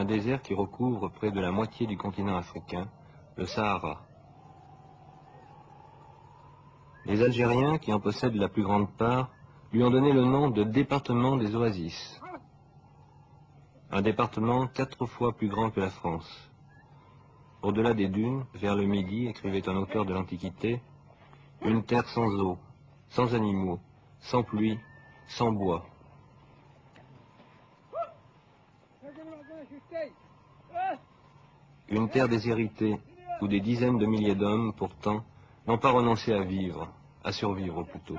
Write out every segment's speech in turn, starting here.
désert qui recouvre près de la moitié du continent africain, le Sahara. Les Algériens, qui en possèdent la plus grande part, lui ont donné le nom de département des oasis. Un département 4 fois plus grand que la France. Au-delà des dunes, vers le midi, écrivait un auteur de l'Antiquité, une terre sans eau, sans animaux, sans pluie, sans bois. Une terre déshéritée, où des dizaines de milliers d'hommes, pourtant, n'ont pas renoncé à vivre, à survivre plutôt.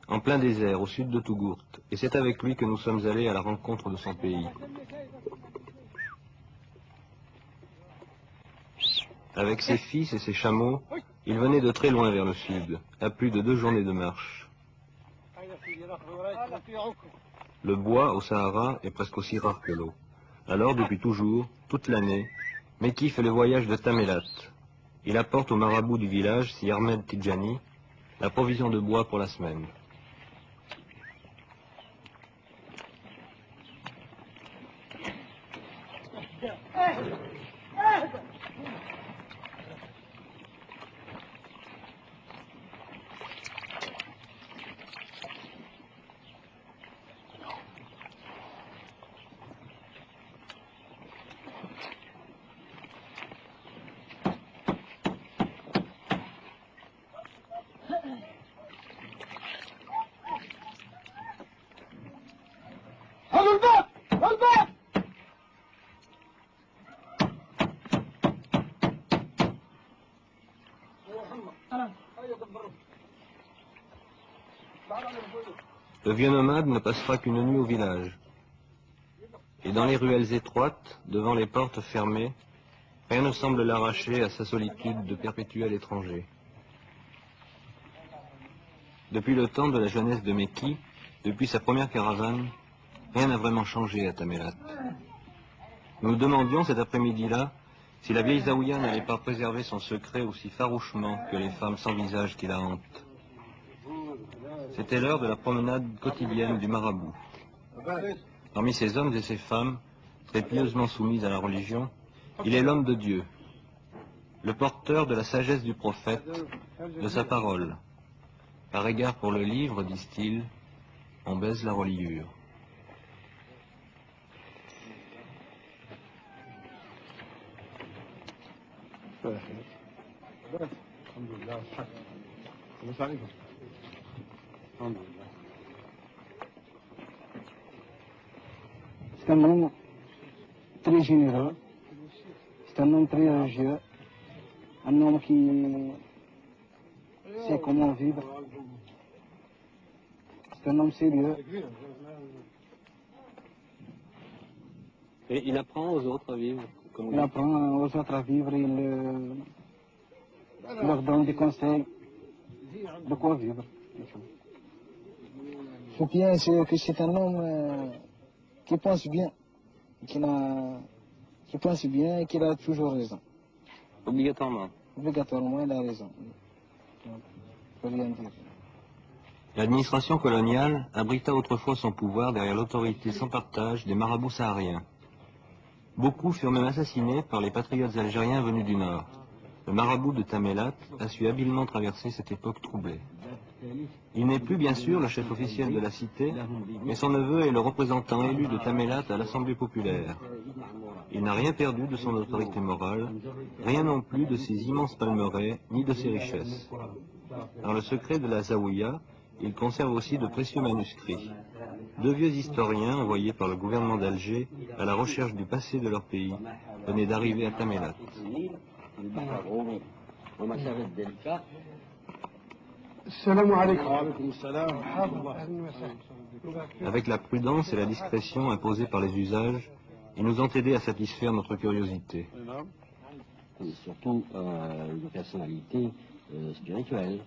En plein désert, au sud de Tougourt, et c'est avec lui que nous sommes allés à la rencontre de son pays. Avec ses fils et ses chameaux, il venait de très loin vers le sud, à plus de 2 journées de marche. Le bois au Sahara est presque aussi rare que l'eau. Alors, depuis toujours, toute l'année, Mekki fait le voyage de Tamelat. Il apporte au marabout du village, si Ahmed Tidjani, la provision de bois pour la semaine. Le vieux nomade ne passera qu'une nuit au village. Et dans les ruelles étroites, devant les portes fermées, rien ne semble l'arracher à sa solitude de perpétuel étranger. Depuis le temps de la jeunesse de Mekki, depuis sa première caravane, rien n'a vraiment changé à Tamelat. Nous nous demandions cet après-midi-là si la vieille Zaouïa n'allait pas préserver son secret aussi farouchement que les femmes sans visage qui la hantent. C'était l'heure de la promenade quotidienne du marabout. Parmi ces hommes et ces femmes, très pieusement soumis à la religion, il est l'homme de Dieu, le porteur de la sagesse du prophète, de sa parole. Par égard pour le livre, disent-ils, on baise la reliure. C'est un homme très généreux, c'est un homme très religieux, un homme qui sait comment vivre, c'est un homme sérieux. Et il apprend aux autres à vivre comme lui. Il apprend aux autres à vivre, il leur donne des conseils de quoi vivre. Ce bien, c'est que c'est un homme qui pense bien, qui pense bien et qui a toujours raison. Obligatoirement. Obligatoirement, il a raison. Il ne peut rien dire. L'administration coloniale abrita autrefois son pouvoir derrière l'autorité sans partage des marabouts sahariens. Beaucoup furent même assassinés par les patriotes algériens venus du Nord. Le marabout de Tamelat a su habilement traverser cette époque troublée. Il n'est plus bien sûr le chef officiel de la cité, mais son neveu est le représentant élu de Tamelat à l'Assemblée populaire. Il n'a rien perdu de son autorité morale, rien non plus de ses immenses palmeraies, ni de ses richesses. Dans le secret de la Zaouïa, il conserve aussi de précieux manuscrits. 2 vieux historiens envoyés par le gouvernement d'Alger à la recherche du passé de leur pays venaient d'arriver à Tamelat. Avec la prudence et la discrétion imposées par les usages, ils nous ont aidés à satisfaire notre curiosité. Surtout une personnalité spirituelle.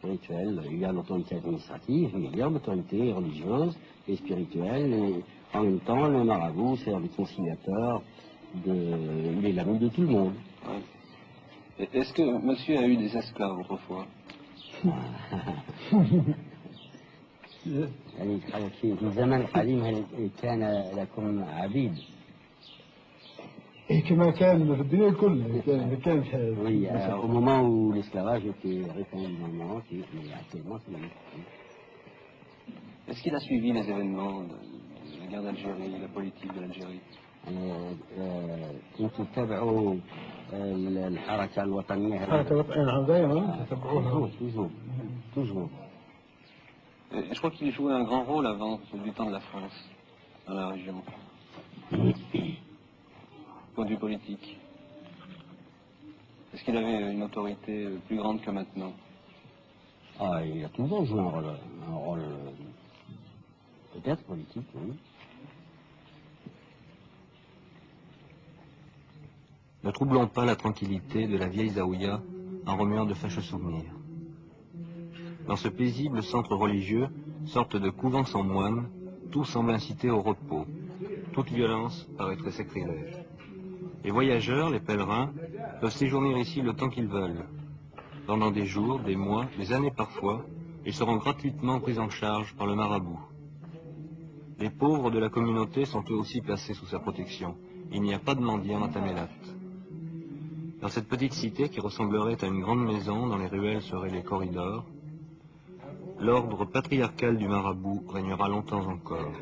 Il y a l'autorité administrative, mais il y a l'autorité religieuse et spirituelle. Et En même temps, le marabout sert de conciliateur, il est l'ami de tout le monde. Ouais. Est-ce que monsieur a eu des esclaves autrefois? يعني في زمن القديم هل كان لكم عبيد؟ كما كان في الدنيا كلها كان Oui, au moment où l'esclavage était répandu dans le monde entier, mais actuellement c'est la même chose. Est-ce qu'il a suivi les événements de la guerre d'Algérie, la politique de l'Algérie? كنتوا تتابعوا الحركة الوطنية؟ الحركة الوطنية دائما تتبعوها. toujours. Et je crois qu'il jouait un grand rôle avant, du temps de la France, dans la région. Point de vue politique. Est-ce qu'il avait une autorité plus grande que maintenant? Ah, il a toujours joué un rôle peut-être politique, oui. Ne troublons pas la tranquillité de la vieille Zaouïa en remuant de fâcheux souvenirs. Dans ce paisible centre religieux, sorte de couvent sans moine, tout semble inciter au repos. Toute violence paraîtrait sacrilège. Les voyageurs, les pèlerins, peuvent séjourner ici le temps qu'ils veulent. Pendant des jours, des mois, des années parfois, ils seront gratuitement pris en charge par le marabout. Les pauvres de la communauté sont eux aussi placés sous sa protection. Il n'y a pas de mendiants à Tamélat. Dans cette petite cité qui ressemblerait à une grande maison dont les ruelles seraient les corridors, l'ordre patriarcal du marabout régnera longtemps encore.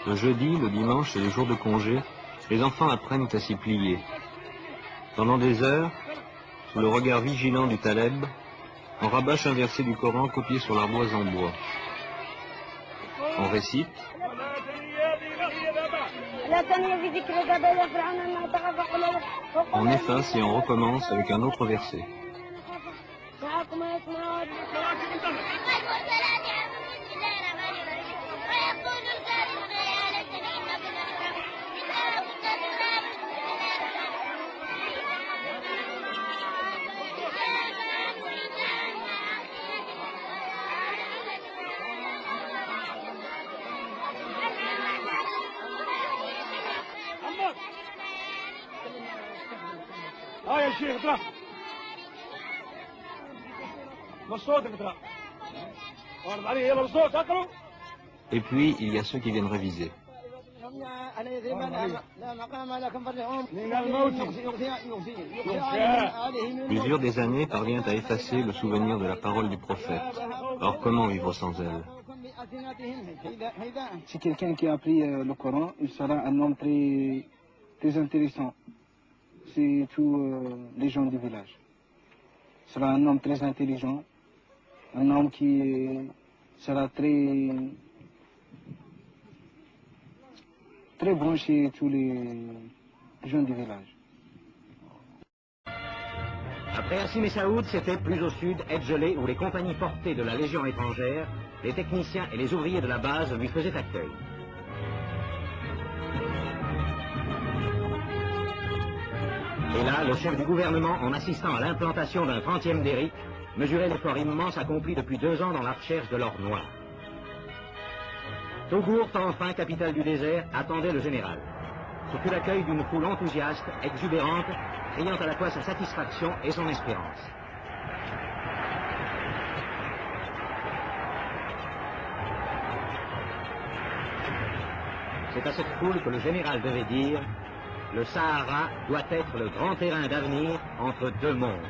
Le jeudi, le dimanche et les jours de congé, les enfants apprennent à s'y plier. Pendant des heures, sous le regard vigilant du Taleb, on rabâche un verset du Coran copié sur l'ardoise en bois. On récite, on efface et on recommence avec un autre verset. Et puis, il y a ceux qui viennent réviser. L'usure des années parvient à effacer le souvenir de la parole du prophète. Or, comment vivre sans elle? Si quelqu'un qui a appris le Coran, il sera un homme très, très intéressant. C'est tous les gens du village. Il sera un homme très intelligent, un homme qui sera très, très bon chez tous les gens du village. Après Hassim et Saoud, c'était plus au sud, Edgelé, où les compagnies portées de la Légion étrangère, les techniciens et les ouvriers de la base lui faisaient accueil. Et là, le chef du gouvernement, en assistant à l'implantation d'un 30e derrick, mesurait l'effort immense accompli depuis 2 ans dans la recherche de l'or noir. Togourt, enfin capitale du désert, attendait le général. Ce fut l'accueil d'une foule enthousiaste, exubérante, criant à la fois sa satisfaction et son espérance. C'est à cette foule que le général devait dire: le Sahara doit être le grand terrain d'avenir entre 2 mondes.